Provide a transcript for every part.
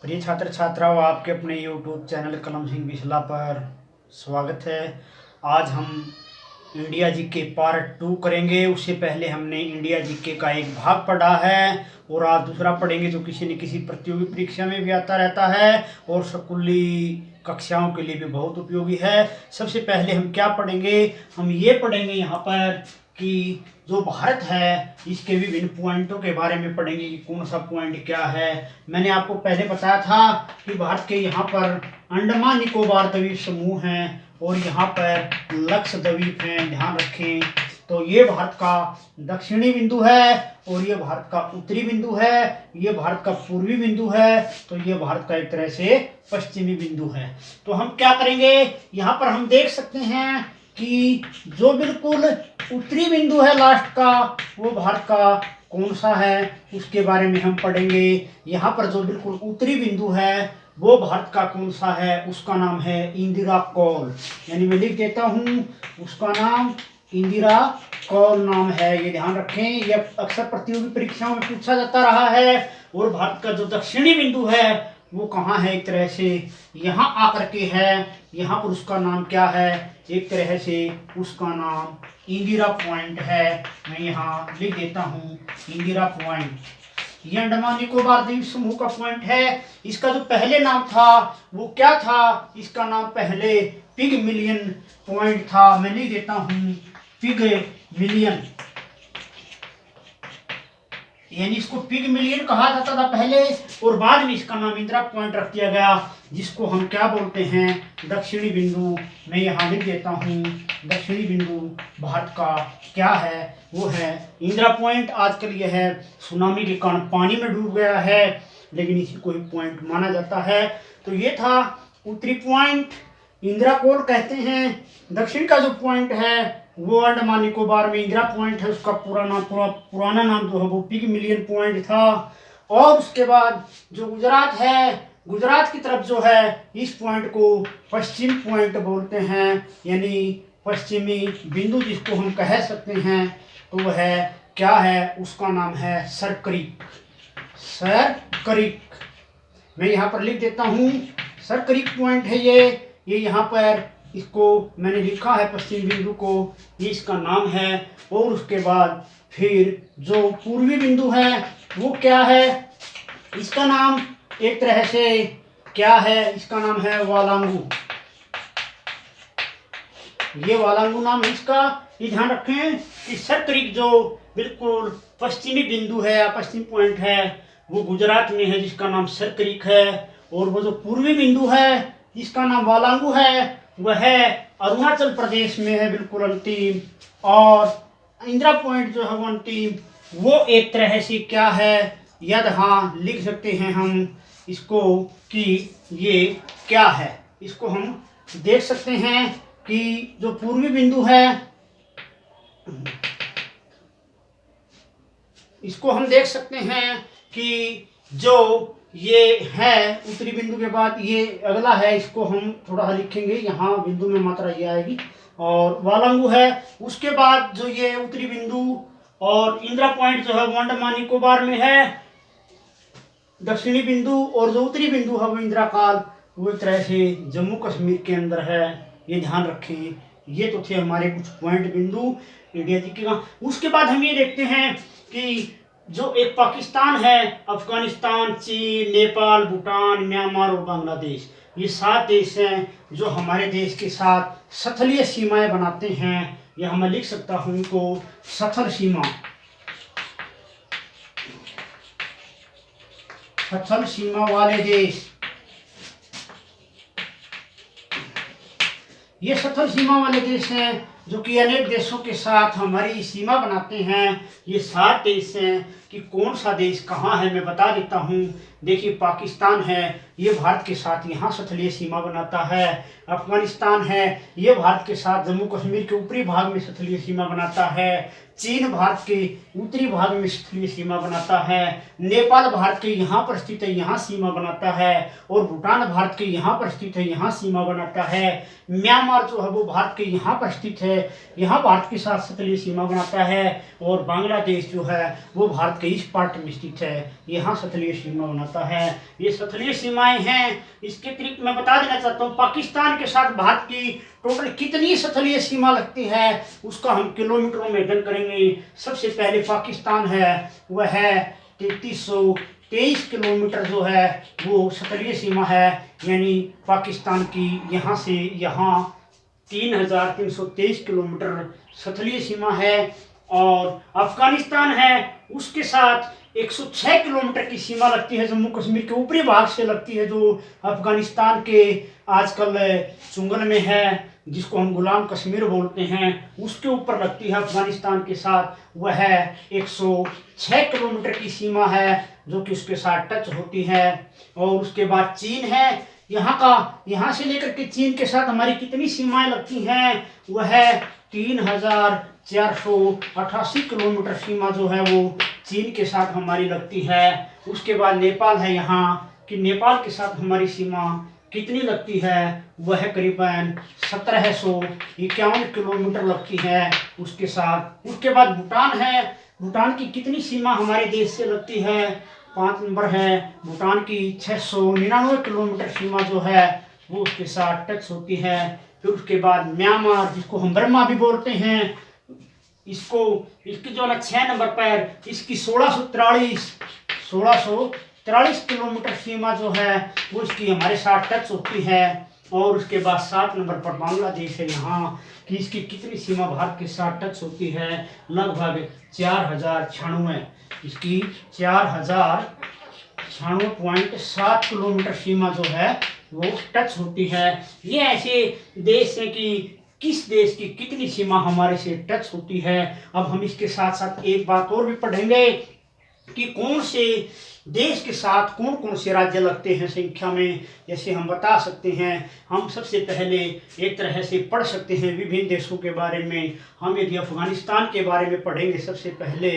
प्रिय छात्र छात्राओं, आपके अपने YouTube चैनल कलम सिंह बिस्ला पर स्वागत है। आज हम इंडिया जीके पार्ट 2 करेंगे। उससे पहले हमने इंडिया जीके का एक भाग पढ़ा है और आज दूसरा पढ़ेंगे, जो किसी न किसी प्रतियोगी परीक्षा में भी आता रहता है और स्कूली कक्षाओं के लिए भी बहुत उपयोगी है। सबसे पहले हम क्या पढ़ेंगे? हम ये पढ़ेंगे यहाँ पर कि जो भारत है इसके विभिन्न पॉइंटों के बारे में पढ़ेंगे कि कौन सा पॉइंट क्या है। मैंने आपको पहले बताया था कि भारत के यहाँ पर अंडमान निकोबार द्वीप समूह हैं और यहाँ पर लक्षद्वीप हैं, ध्यान रखें। तो ये भारत का दक्षिणी बिंदु है और ये भारत का उत्तरी बिंदु है, ये भारत का पूर्वी बिंदु है, तो ये भारत का एक तरह से पश्चिमी बिंदु है। तो हम क्या करेंगे, यहाँ पर हम देख सकते हैं कि जो बिल्कुल उत्तरी बिंदु है लास्ट का, वो भारत का कौन सा है उसके बारे में हम पढ़ेंगे। यहाँ पर जो बिल्कुल उत्तरी बिंदु है वो भारत का कौन सा है, उसका नाम है इंदिरा कौल। यानी मैं लिख देता हूँ, उसका नाम इंदिरा कौल नाम है, ये ध्यान रखें। यह अक्सर प्रतियोगी परीक्षाओं में पूछा जाता रहा है। और भारत का जो दक्षिणी बिंदु है वो कहाँ है, एक तरह से यहाँ आकर के है। यहाँ पर उसका नाम क्या है, एक तरह से उसका नाम इंदिरा पॉइंट है। मैं यहाँ लिख देता हूँ इंदिरा पॉइंट। ये अंडमान निकोबार द्वीप समूह का पॉइंट है। इसका जो पहले नाम था वो क्या था, इसका नाम पहले पिगमिलियन पॉइंट था। मैं लिख देता हूँ पिगमिलियन, यानी इसको पिगमिलियन कहा जाता था पहले और बाद में इसका नाम इंदिरा पॉइंट रख दिया गया, जिसको हम क्या बोलते हैं, दक्षिणी बिंदु। मैं यहाँ लिख देता हूँ दक्षिणी बिंदु भारत का क्या है, वो है इंदिरा पॉइंट। आजकल यह है सुनामी के कारण पानी में डूब गया है, लेकिन इसी को ही पॉइंट माना जाता है। तो ये था उत्तरी पॉइंट, इंदिरा कोल कहते हैं। दक्षिण का जो पॉइंट है वो अंडमान निकोबार में इंदिरा पॉइंट है, उसका पुराना नाम जो है वो पिगमिलियन पॉइंट था। और उसके बाद जो गुजरात है, गुजरात की तरफ जो है इस पॉइंट को पश्चिम पॉइंट बोलते हैं, यानी पश्चिमी बिंदु जिसको हम कह सकते हैं। तो वह है क्या है, उसका नाम है सरक्रीक। सरक्रीक मैं यहाँ पर लिख देता हूँ, सरक्रीक पॉइंट है ये यहाँ पर इसको मैंने लिखा है पश्चिमी बिंदु को, ये इसका नाम है। और उसके बाद फिर जो पूर्वी बिंदु है वो क्या है, इसका नाम एक तरह से क्या है, इसका नाम है वालांगू। ये वालांगू नाम है इसका। ये ध्यान रखें कि सरक्रीक जो बिल्कुल पश्चिमी बिंदु है या पश्चिम पॉइंट है वो गुजरात में है, जिसका नाम सरक्रीक है। और वो जो पूर्वी बिंदु है जिसका नाम वालांगू है वह है अरुणाचल प्रदेश में है, बिल्कुल अंतिम। और इंदिरा पॉइंट जो है वो अंतिम, वो एक तरह से क्या है, यहाँ लिख सकते हैं हम इसको कि ये क्या है। इसको हम देख सकते हैं कि जो पूर्वी बिंदु है, इसको हम देख सकते हैं कि जो ये है उत्तरी बिंदु के बाद ये अगला है, इसको हम थोड़ा लिखेंगे, यहाँ बिंदु में मात्रा ये आएगी और वालांगू है। उसके बाद जो ये उत्तरी बिंदु और इंदिरा पॉइंट जो है वो अंडमान निकोबार में है, दक्षिणी बिंदु। और जो उत्तरी बिंदु है वो इंदिरा काल, वो एक तरह से जम्मू कश्मीर के अंदर है, ये ध्यान रखें। ये तो थे हमारे कुछ पॉइंट बिंदु इंडिया जी के। उसके बाद हम ये देखते हैं कि जो एक पाकिस्तान है, अफगानिस्तान, चीन, नेपाल, भूटान, म्यांमार और बांग्लादेश, ये 7 देश हैं जो हमारे देश के साथ स्थलीय सीमाएं बनाते हैं। यह मैं लिख सकता हूँ इनको स्थल सीमा, स्थल सीमा वाले देश। ये स्थल सीमा वाले देश हैं जो कि अनेक देशों के साथ हमारी सीमा बनाते हैं। ये 7 देश हैं कि कौन सा देश कहाँ है मैं बता देता हूँ। देखिए, पाकिस्तान है, ये भारत के साथ यहाँ स्थलीय सीमा बनाता है। अफगानिस्तान है, ये भारत के साथ जम्मू कश्मीर के ऊपरी भाग में स्थलीय सीमा बनाता है। चीन भारत के उत्तरी भाग में स्थलीय सीमा बनाता है। नेपाल भारत के यहाँ पर स्थित है, यहाँ सीमा बनाता है। और भूटान भारत के यहाँ पर स्थित है, यहाँ सीमा बनाता है। म्यांमार जो है वो भारत के यहाँ पर स्थित है, है, यहाँ भारत के साथ सतलज सीमा बनाता है। और बांग्लादेश जो है वो भारत के ईस्ट पार्ट में स्थित है, यहाँ सतलज सीमा बनाता है। ये सतलज सीमाएं हैं। इसके अतिरिक्त मैं बता देना चाहता हूँ पाकिस्तान के साथ भारत की टोटल कितनी सतलज सीमा लगती है उसका हम किलोमीटरों में अध्ययन करेंगे। सबसे पहले पाकिस्तान है वह है 3323 किलोमीटर जो है वो सतलज सीमा है, यानी पाकिस्तान की यहाँ से यहाँ 3323 किलोमीटर सतलज सीमा है। और अफगानिस्तान है उसके साथ 106 किलोमीटर की सीमा लगती है, जम्मू कश्मीर के ऊपरी भाग से लगती है, जो अफगानिस्तान के आजकल चुंगल में है, जिसको हम गुलाम कश्मीर बोलते हैं, उसके ऊपर लगती है अफगानिस्तान के साथ। वह है 106 किलोमीटर की सीमा है जो कि उसके साथ टच होती है। और उसके बाद चीन है, यहाँ से लेकर के चीन के साथ हमारी कितनी सीमाएं लगती हैं, वह है 3488 किलोमीटर सीमा जो है वो चीन के साथ हमारी लगती है। उसके बाद नेपाल है यहाँ कि नेपाल के साथ हमारी सीमा कितनी लगती है, वह करीबन 1751 किलोमीटर लगती है उसके साथ। उसके बाद भूटान है, भूटान की कितनी सीमा हमारे देश से लगती है, 5 नंबर है भूटान की 699 किलोमीटर सीमा जो है वो उसके साथ टच होती है। फिर उसके बाद म्यांमार, जिसको हम बर्मा भी बोलते हैं, इसकी जो है 6 नंबर पर इसकी 1643 किलोमीटर सीमा जो है वो इसकी हमारे साथ टच होती है। और उसके बाद 7 नंबर पर बांग्लादेश है यहाँ कि इसकी कितनी सीमा भारत के साथ टच होती है, लगभग 4096, इसकी 4096.7 किलोमीटर सीमा जो है वो टच होती है। ये ऐसे देश हैं कि किस देश की कितनी सीमा हमारे से टच होती है। अब हम इसके साथ साथ एक बात और भी पढ़ेंगे कि कौन से देश के साथ कौन कौन से राज्य लगते हैं संख्या में। जैसे हम बता सकते हैं, हम सबसे पहले एक तरह से पढ़ सकते हैं विभिन्न देशों के बारे में। हम यदि अफगानिस्तान के बारे में पढ़ेंगे सबसे पहले,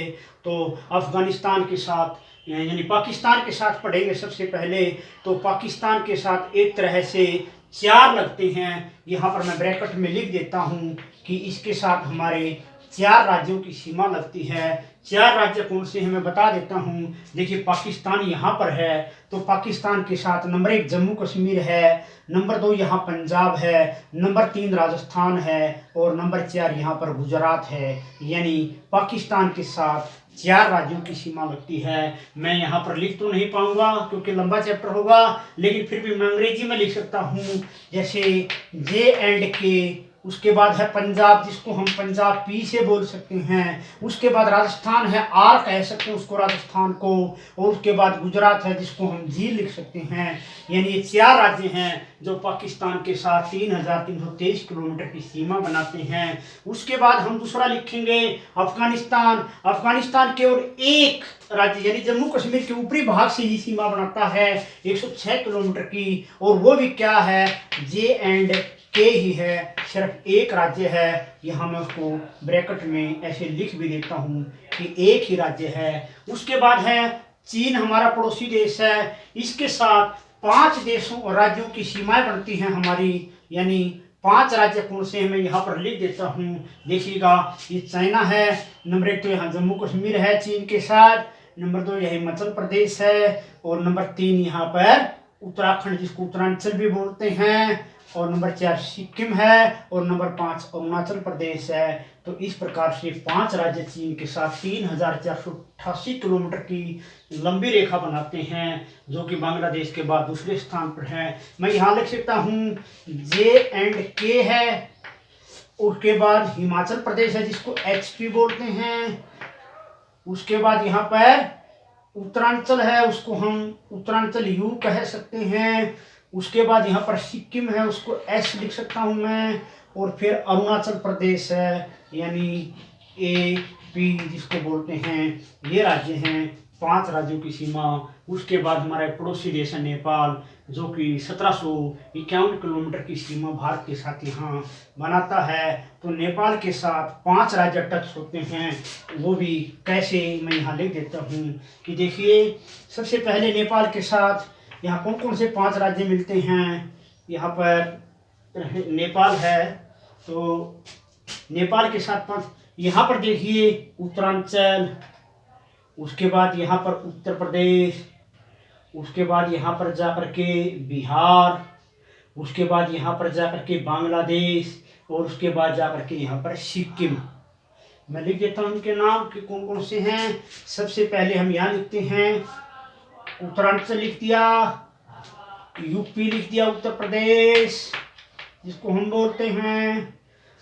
तो अफगानिस्तान के साथ यानी पाकिस्तान के साथ पढ़ेंगे सबसे पहले, तो पाकिस्तान के साथ एक तरह से 4 लगते हैं। यहाँ पर मैं ब्रैकेट में लिख देता हूँ कि इसके साथ हमारे 4 राज्यों की सीमा लगती है। 4 राज्य कौन से हैं मैं बता देता हूँ। देखिए पाकिस्तान यहाँ पर है, तो पाकिस्तान के साथ नंबर 1 जम्मू कश्मीर है, नंबर 2 यहाँ पंजाब है, नंबर 3 राजस्थान है और नंबर 4 यहाँ पर गुजरात है। यानी पाकिस्तान के साथ 4 राज्यों की सीमा लगती है। मैं यहाँ पर लिख तो नहीं पाऊंगा क्योंकि लंबा चैप्टर होगा, लेकिन फिर भी मैं अंग्रेजी में लिख सकता हूँ। जैसे J&K, उसके बाद है पंजाब, जिसको हम पंजाब पी से बोल सकते हैं। उसके बाद राजस्थान है, आर कह सकते हैं उसको राजस्थान को। और उसके बाद गुजरात है, जिसको हम जी लिख सकते हैं। यानी ये 4 राज्य हैं जो पाकिस्तान के साथ 3323 किलोमीटर की सीमा बनाते हैं। उसके बाद हम दूसरा लिखेंगे अफगानिस्तान। अफगानिस्तान केवल एक राज्य यानी जम्मू कश्मीर के ऊपरी भाग से ही सीमा बनाता है 106 किलोमीटर की, और वो भी क्या है, J&K ही है, सिर्फ एक राज्य है। यहाँ मैं उसको ब्रैकेट में ऐसे लिख भी देता हूँ कि एक ही राज्य है। उसके बाद है चीन, हमारा पड़ोसी देश है, इसके साथ 5 देशों और राज्यों की सीमाएं बनती हैं हमारी। यानी 5 राज्य कौन से हैं मैं यहाँ पर लिख देता हूँ। देखिएगा, ये चाइना है, नंबर 1 तो यहाँ जम्मू कश्मीर है चीन के साथ, नंबर 2 यह हिमाचल प्रदेश है, और नंबर 3 यहाँ पर उत्तराखंड, जिसको उत्तरांचल भी बोलते हैं, और नंबर 4 सिक्किम है, और नंबर 5 अरुणाचल प्रदेश है। तो इस प्रकार से 5 राज्य चीन के साथ 3488 किलोमीटर की लंबी रेखा बनाते हैं, जो कि बांग्लादेश के बाद दूसरे स्थान पर है। मैं यहाँ लिख सकता हूँ J&K है, उसके बाद हिमाचल प्रदेश है जिसको HP बोलते हैं, उसके बाद यहाँ पर उत्तरांचल है, उसको हम उत्तरांचल यू कह सकते हैं, उसके बाद यहाँ पर सिक्किम है, उसको S लिख सकता हूँ मैं, और फिर अरुणाचल प्रदेश है यानी AP जिसको बोलते हैं। ये राज्य हैं, 5 राज्यों की सीमा। उसके बाद हमारा एक पड़ोसी देश है नेपाल, जो कि 1751 किलोमीटर की सीमा भारत के साथ यहाँ बनाता है। तो नेपाल के साथ 5 राज्य टच होते हैं, वो भी कैसे मैं यहाँ लिख देता हूँ कि देखिए, सबसे पहले नेपाल के साथ यहाँ कौन कौन से 5 राज्य मिलते हैं। यहाँ पर नेपाल है, तो नेपाल के साथ 5। यहाँ पर देखिए उत्तरांचल, उसके बाद यहाँ पर उत्तर प्रदेश, उसके बाद यहाँ पर जाकर के बिहार, उसके बाद यहाँ पर जाकर के बांग्लादेश, और उसके बाद जाकर के यहाँ पर सिक्किम। मैं लिख देता हूँ इनके नाम कि कौन कौन से हैं। सबसे पहले हम यहाँ लिखते हैं उत्तरांचल लिख दिया, यूपी लिख दिया, उत्तर प्रदेश जिसको हम बोलते हैं।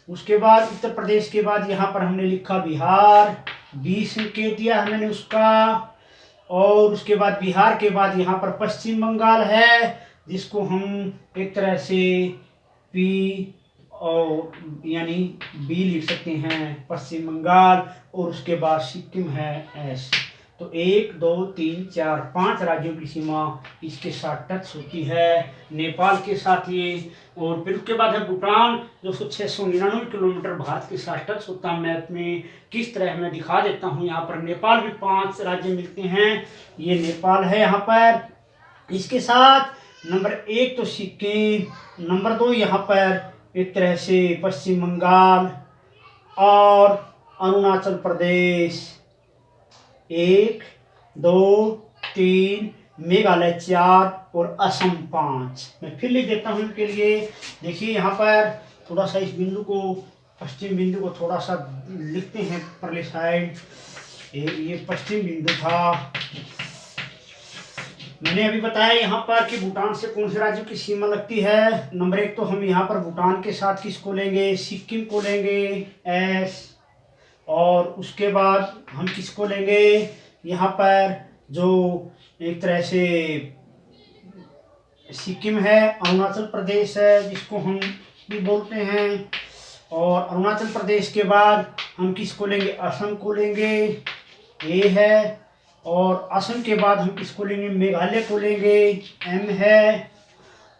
उसके बाद उत्तर प्रदेश के बाद यहाँ पर हमने लिखा बिहार, 20 संकेत दिया हमने उसका। और उसके बाद बिहार के बाद यहाँ पर पश्चिम बंगाल है, जिसको हम एक तरह से पी और यानी बी लिख सकते हैं, पश्चिम बंगाल। और उसके बाद सिक्किम है एस। तो 1 2 3 4 5 राज्यों की सीमा इसके साथ टच होती है, नेपाल के साथ ये। और फिर उसके बाद है भूटान, जो 699 किलोमीटर भारत के साथ टच होता है। मैप में किस तरह मैं दिखा देता हूँ। यहाँ पर नेपाल भी 5 राज्य मिलते हैं। ये नेपाल है यहाँ पर। इसके साथ नंबर 1 तो सिक्किम, नंबर 2 यहाँ पर एक तरह से पश्चिम बंगाल और अरुणाचल प्रदेश, 1 2 3, मेघालय 4 और असम 5। मैं फिर लिख देता हूँ इनके लिए। देखिए यहाँ पर थोड़ा सा इस बिंदु को, पश्चिम बिंदु को थोड़ा सा लिखते हैं परले साइड। ये पश्चिम बिंदु था। मैंने अभी बताया यहाँ पर कि भूटान से कौन से राज्य की सीमा लगती है। नंबर 1 तो हम यहाँ पर भूटान के साथ किसको लेंगे, सिक्किम को लेंगे एस। और उसके बाद हम किसको लेंगे, यहाँ पर जो एक तरह से सिक्किम है, अरुणाचल प्रदेश है जिसको हम भी बोलते हैं। और अरुणाचल प्रदेश के बाद हम किसको लेंगे, असम को लेंगे, ए है। और असम के बाद हम किसको लेंगे, मेघालय को लेंगे, एम है।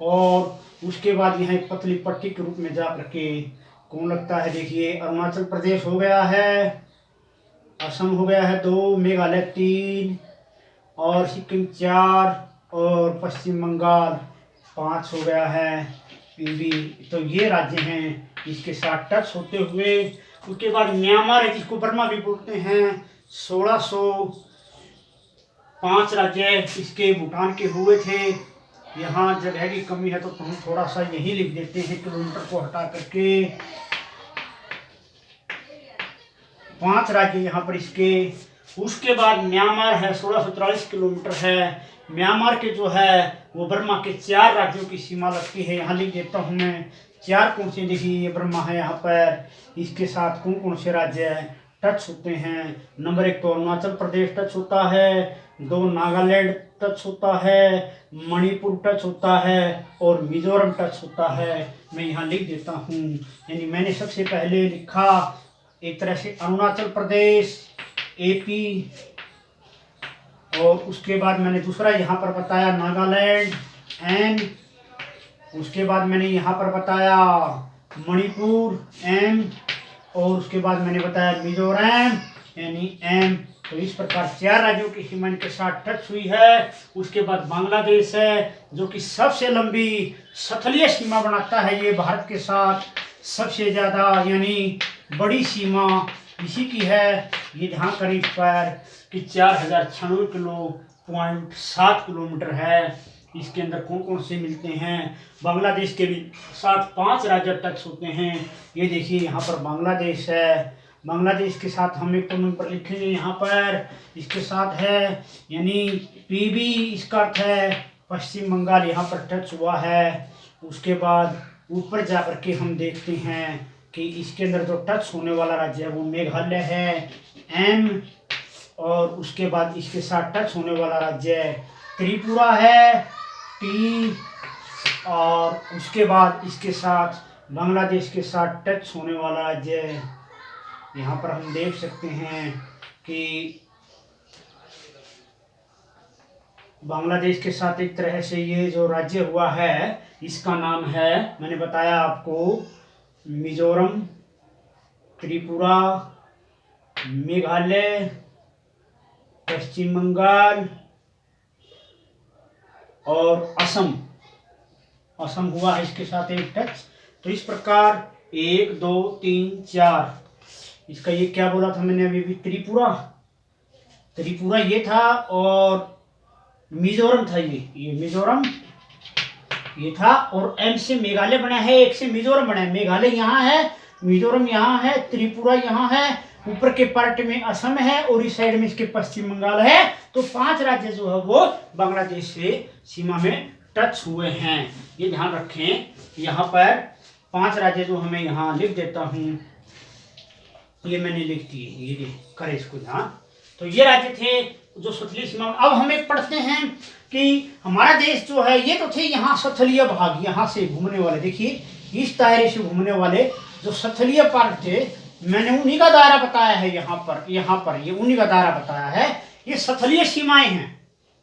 और उसके बाद यहाँ एक पतली पट्टी के रूप में जा करके कौन लगता है, देखिए अरुणाचल प्रदेश हो गया है, असम हो गया है 2, मेघालय 3 और सिक्किम 4 और पश्चिम बंगाल 5 हो गया है पीवी। तो ये राज्य हैं इसके साथ टच होते हुए। उसके बाद म्यांमार है जिसको बर्मा भी बोलते हैं, 1605 राज्य इसके भूटान के हुए थे। यहाँ जगह की कमी है तो हम थोड़ा सा यही लिख देते हैं, किलोमीटर को हटा करके 5 राज्य यहाँ पर इसके। उसके बाद म्यांमार है, 1643 किलोमीटर है। म्यांमार के जो है वो बर्मा के 4 राज्यों की सीमा लगती है। यहाँ लिख देता हूँ मैं 4 कौन से। देखिए ये बर्मा है यहाँ पर, इसके साथ कौन कौन से राज्य टच होते हैं। नंबर 1 तो अरुणाचल प्रदेश टच होता है, 2 नागालैंड टच होता है, मणिपुर टच होता है और मिजोरम टच होता है। मैं यहाँ लिख देता हूँ। यानी मैंने सबसे पहले लिखा एक तरह से अरुणाचल प्रदेश, एपी। और उसके बाद मैंने दूसरा यहाँ पर बताया नागालैंड, एन। उसके बाद मैंने यहाँ पर बताया मणिपुर, एम। और उसके बाद मैंने बताया मिजोरम यानी एम। तो इस प्रकार 4 राज्यों की सीमा के साथ टच हुई है। उसके बाद बांग्लादेश है जो कि सबसे लंबी स्थलीय सीमा बनाता है। ये भारत के साथ सबसे ज़्यादा यानी बड़ी सीमा इसी की है। ये जहाँ करीब पर कि 4096 किलोमीटर है। इसके अंदर कौन कौन से मिलते हैं, बांग्लादेश के भी साथ 5 राज्य टच होते हैं। ये देखिए यहाँ पर बांग्लादेश है, बांग्लादेश के साथ हम एक नंबर लिखेंगे यहाँ पर, इसके साथ है यानी पीबी। इसका अर्थ है पश्चिम बंगाल यहाँ पर टच हुआ है। उसके बाद ऊपर जाकर के हम देखते हैं कि इसके अंदर जो टच होने वाला राज्य है वो मेघालय है, एम। और उसके बाद इसके साथ टच होने वाला राज्य त्रिपुरा है, टी। और उसके बाद इसके साथ बांग्लादेश के साथ टच होने वाला राज्य यहाँ पर हम देख सकते हैं कि बांग्लादेश के साथ एक तरह से ये जो राज्य हुआ है इसका नाम है, मैंने बताया आपको, मिजोरम, त्रिपुरा, मेघालय, पश्चिम बंगाल और असम। असम हुआ है इसके साथ एक टच। तो इस प्रकार 1 2 3 4, इसका ये क्या बोला था मैंने अभी भी, त्रिपुरा, त्रिपुरा ये था, और मिजोरम था, ये मिजोरम ये था, और एम से मेघालय बना है, एक से मिजोरम बना है। मेघालय यहाँ है, मिजोरम यहाँ है, त्रिपुरा यहाँ है, ऊपर के पार्ट में असम है, और इस साइड में इसके पश्चिम बंगाल है। तो 5 राज्य जो है वो बांग्लादेश से सीमा में टच हुए हैं, ये ध्यान रखें। यहाँ पर 5 राज्य जो हमें यहाँ लिख देता हूँ, ये मैंने लिख दिए, ये करें इसको ध्यान। तो ये राज्य थे जो सतलुज सीमा। अब हम एक पढ़ते हैं कि हमारा देश जो है, ये तो थे यहाँ सथलीय भाग, यहाँ से घूमने वाले, देखिए इस दायरे से घूमने वाले जो सथलीय पार्ट थे, मैंने उन्हीं का दायरा बताया है यहाँ पर ये उन्हीं का दायरा बताया है। ये सथलीय सीमाएं हैं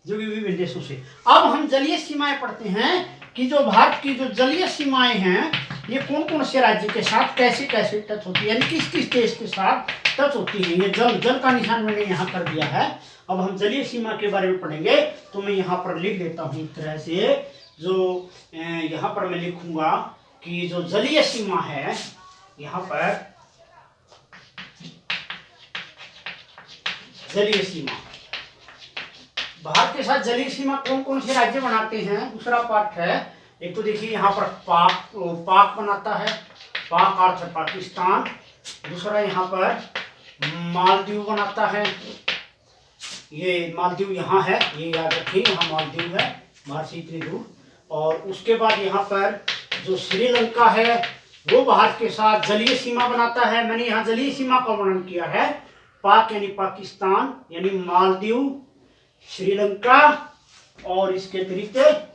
जो विभिन्न देशों से। अब हम जलीय सीमाएं पढ़ते हैं कि जो भारत की जो जलीय सीमाएं हैं, ये कौन कौन से राज्य के साथ कैसे कैसे टच होती है, यानी किस किस देश के साथ टच होती है। ये जल का निशान मैंने यहाँ कर दिया है। अब हम जलीय सीमा के बारे में पढ़ेंगे, तो मैं यहाँ पर लिख देता हूँ इस तरह से, जो यहाँ पर मैं लिखूंगा कि जो जलीय सीमा है, यहाँ पर जलीय सीमा, भारत के साथ जलीय सीमा कौन कौन से राज्य बनाते हैं, दूसरा पार्ट है। एक तो देखिए यहाँ पर पाक बनाता है, पाक अर्थ है पाकिस्तान। दूसरा यहाँ पर मालदीव बनाता है, ये मालदीव यहाँ है, ये याद रखिए, यहाँ मालदीव है भारत से इतनी दूर। और उसके बाद यहाँ पर जो श्रीलंका है, वो भारत के साथ जलीय सीमा बनाता है। मैंने यहाँ जलीय सीमा का वर्णन किया है, पाक यानी पाकिस्तान, यानी मालदीव, श्रीलंका, और इसके अतिरिक्त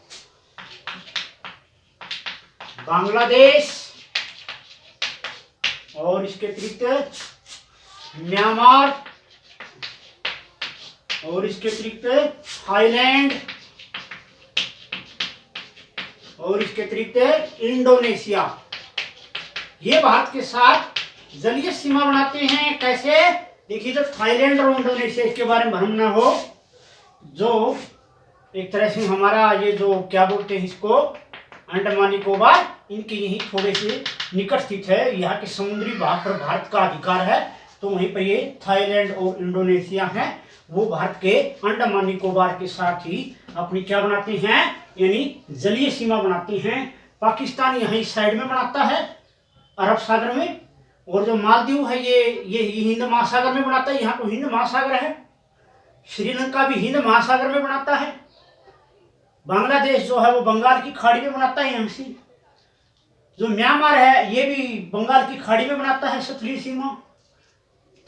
बांग्लादेश, और इसके अतिरिक्त म्यांमार, और इसके अतिरिक्त थाईलैंड, और इसके अतिरिक्त इंडोनेशिया। ये भारत के साथ जलीय सीमा बनाते हैं। कैसे, देखिए, जब थाईलैंड और इंडोनेशिया, इसके बारे में भ्रम न हो, जो एक तरह से हमारा ये जो क्या बोलते हैं इसको, अंडमान निकोबार, इनके यही थोड़े से निकट स्थित है। यहाँ के समुद्री भाग पर भारत का अधिकार है, तो वहीं पर ये थाईलैंड और इंडोनेशिया है, वो भारत के अंडमान निकोबार के साथ ही अपनी क्या बनाते हैं, यानी जलीय सीमा बनाती हैं। पाकिस्तान यहाँ इस साइड में बनाता है, अरब सागर में, और जो मालदीव है ये हिंद महासागर में बनाता है, यहाँ तो हिंद महासागर है। श्रीलंका भी हिंद महासागर में बनाता है। बांग्लादेश जो है वो बंगाल की खाड़ी में बनाता है यहाँ से। जो म्यांमार है, ये भी बंगाल की खाड़ी में बनाता है सतलुज सीमा।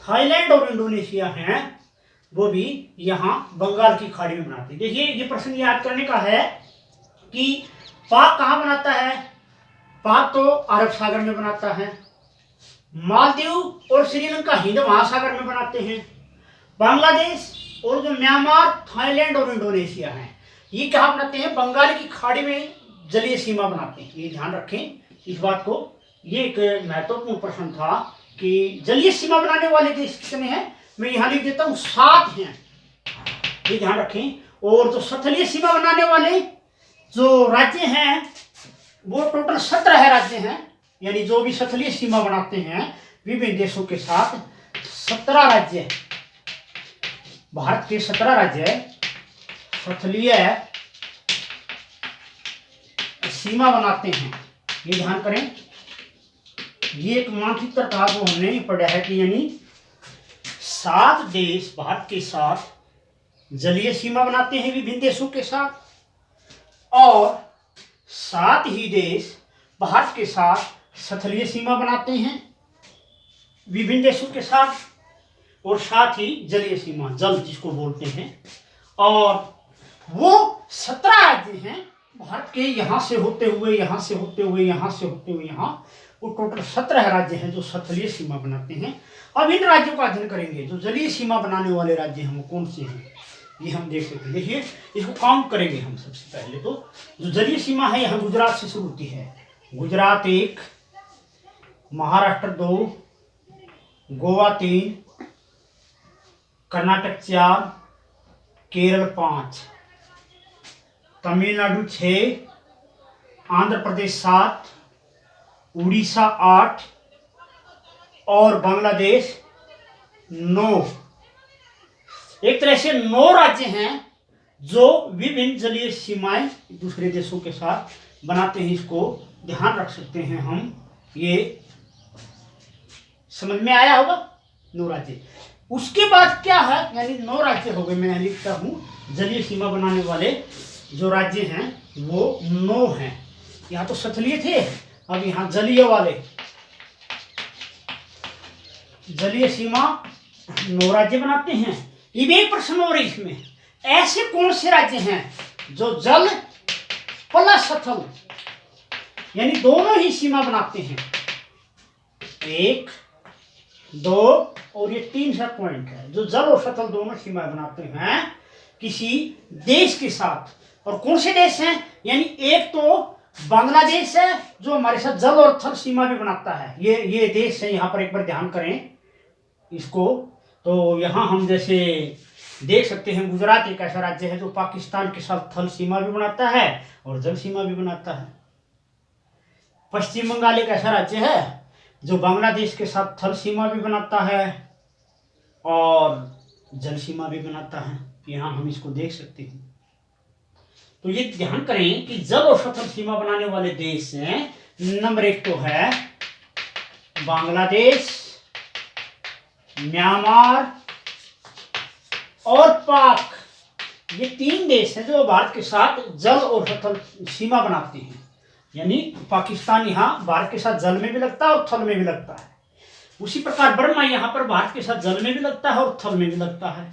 थाईलैंड और इंडोनेशिया हैं, वो भी यहाँ बंगाल की खाड़ी में बनाते हैं। देखिए, ये प्रश्न याद करने का है कि पाक कहाँ बनाता है, पाक तो अरब सागर में बनाता है। मालदीव और श्रीलंका हिंद महासागर में बनाते हैं। बांग्लादेश और जो म्यांमार, थाईलैंड और इंडोनेशिया हैं, ये कहाँ बनाते हैं, बंगाल की खाड़ी में जलीय सीमा बनाते हैं। ये ध्यान रखें इस बात को। ये एक महत्वपूर्ण प्रश्न था कि जलीय सीमा बनाने वाले देश कितने हैं। मैं यहाँ लिख देता हूँ 7 हैं, ये ध्यान रखें। और जो सतलीय सीमा बनाने वाले जो राज्य हैं, वो टोटल 17 राज्य हैं, यानी जो भी सतलीय सीमा बनाते हैं विभिन्न देशों के साथ, 17 राज्य, भारत के 17 राज्य सतलीय सीमा बनाते हैं। ये ध्यान करें, ये एक मानचित्र था जो हमने पढ़ा है कि यानी 7 देश भारत के साथ जलीय सीमा बनाते हैं विभिन्न देशों के साथ, और 7 ही देश भारत के साथ सतलीय सीमा बनाते हैं विभिन्न देशों के साथ, और साथ ही जलीय सीमा, जल जिसको बोलते हैं। और वो 17 राज्य हैं भारत के, यहाँ से होते हुए, यहाँ से होते हुए, यहाँ से होते हुए, यहाँ, वो टोटल 17 राज्य हैं जो सतलीय सीमा बनाते हैं। अब इन राज्यों का अध्ययन करेंगे, जो जलीय सीमा बनाने वाले राज्य हैं वो कौन से हैं, ये हम देख सकते हैं। देखिए, इसको काउंट करेंगे हम। सबसे पहले तो जो जलीय सीमा है, यहाँ गुजरात से शुरू होती है। गुजरात 1, महाराष्ट्र 2, गोवा 3, कर्नाटक 4, केरल 5, तमिलनाडु 6, आंध्र प्रदेश 7, उड़ीसा 8 और बांग्लादेश 9। एक तरह से 9 राज्य हैं जो विभिन्न जलीय सीमाएं दूसरे देशों के साथ बनाते हैं। इसको ध्यान रख सकते हैं हम, ये समझ में आया होगा 9 राज्य। उसके बाद क्या है, यानी 9 राज्य हो गए, मैं लिखता हूं जलीय सीमा बनाने वाले जो राज्य हैं वो 9 हैं। यहाँ तो स्थलीय थे, अब यहाँ जलीय वाले, जलीय सीमा 9 राज्य बनाते हैं। अब एक प्रश्न और इसमें, ऐसे कौन से राज्य हैं जो जल प्लस स्थल यानी दोनों ही सीमा बनाते हैं? 1, 2 और ये 3 सब पॉइंट है, जो जल और स्थल दोनों सीमा बनाते हैं किसी देश के साथ। और कौन से देश हैं? यानी एक तो बांग्लादेश है जो हमारे साथ जल और थल सीमा भी बनाता है। ये देश है, यहाँ पर एक बार ध्यान करें इसको। तो यहाँ हम जैसे देख सकते हैं, गुजरात एक ऐसा राज्य है जो पाकिस्तान के साथ थल सीमा भी बनाता है और जल सीमा भी बनाता है। पश्चिम बंगाल एक ऐसा राज्य है जो बांग्लादेश के साथ थल सीमा भी बनाता है और जल सीमा भी बनाता है। यहाँ हम इसको देख सकते हैं। तो ये ध्यान करें कि जल और स्थल सीमा बनाने वाले देश हैं, नंबर 1 तो है बांग्लादेश, म्यांमार और पाक। ये 3 देश हैं जो भारत के साथ जल और स्थल सीमा बनाते हैं। यानी पाकिस्तान यहाँ भारत के साथ जल में भी लगता है और थल में भी लगता है। उसी प्रकार बर्मा यहाँ पर भारत के साथ जल में भी लगता है और थल में भी लगता है।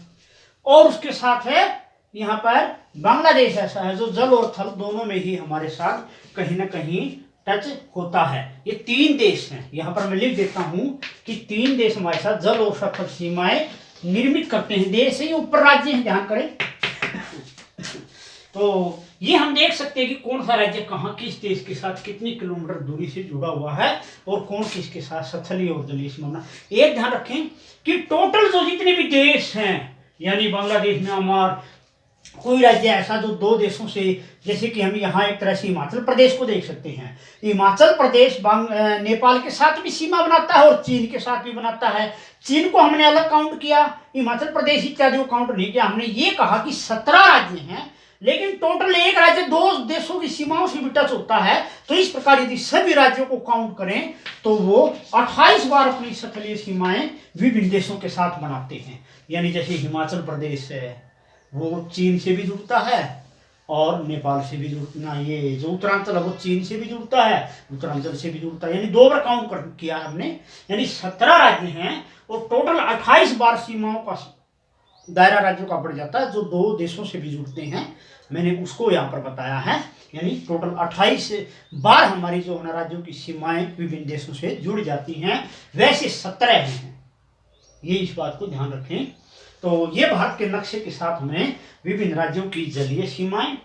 और उसके साथ है यहाँ पर बांग्लादेश ऐसा है जो जल और थल दोनों में ही हमारे साथ कहीं ना कहीं टच होता है। ये 3 देश हैं, यहाँ पर मैं लिख देता हूं कि 3 देश हमारे साथ जल और स्थल सीमाएं निर्मित करते हैं। देश है, ये ऊपर राज्य हैं, ध्यान करें। तो ये हम देख सकते हैं कि कौन सा राज्य कहाँ किस देश के साथ कितनी किलोमीटर दूरी से जुड़ा हुआ है और कौन किसके साथ स्थलीय और जलीय सीमा। एक ध्यान रखें कि टोटल जो जितने भी देश हैं, यानी बांग्लादेश, म्यांमार, कोई राज्य ऐसा जो 2 देशों से, जैसे कि हम यहाँ एक तरह से हिमाचल प्रदेश को देख सकते हैं। हिमाचल प्रदेश नेपाल के साथ भी सीमा बनाता है और चीन के साथ भी बनाता है। चीन को हमने अलग काउंट किया, हिमाचल प्रदेश इत्यादि को काउंट नहीं किया। हमने ये कहा कि 17 राज्य हैं, लेकिन टोटल एक राज्य 2 देशों की सीमाओं से भी टच होता है। तो इस प्रकार यदि सभी राज्यों को काउंट करें तो वो 28 बार अपनी स्थलीय सीमाएं विभिन्न देशों के साथ बनाते हैं। यानी जैसे हिमाचल प्रदेश है वो चीन से भी जुड़ता है और नेपाल से भी जुड़ना, ये जो उत्तरांचल है वो चीन से भी जुड़ता है, उत्तरांचल से भी जुड़ता है। यानी 2 बार काउंट किया हमने, यानी 17 राज्य हैं और टोटल 28 बार सीमाओं का दायरा राज्यों का बढ़ जाता है जो 2 देशों से भी जुड़ते हैं। मैंने उसको यहाँ पर बताया है, यानी टोटल 28 बार हमारी जो है राज्यों की सीमाएं विभिन्न देशों से जुड़ जाती हैं। वैसे 17 हैं, ये इस बात को ध्यान रखें। तो ये भारत के नक्शे के साथ हमें विभिन्न राज्यों की जलीय सीमाएं,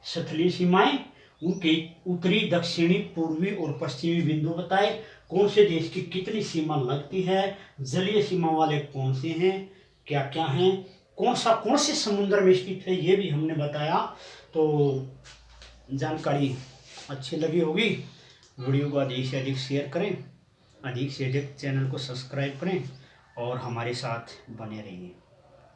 स्थलीय सीमाएं, उनके उत्तरी, दक्षिणी, पूर्वी और पश्चिमी बिंदु बताए, कौन से देश की कितनी सीमा लगती है, जलीय सीमा वाले कौन से हैं, क्या क्या हैं, कौन से समुद्र में स्थित है, ये भी हमने बताया। तो जानकारी अच्छी लगी होगी, वीडियो को अधिक से अधिक शेयर करें, अधिक से अधिक चैनल को सब्सक्राइब करें और हमारे साथ बने रहिए।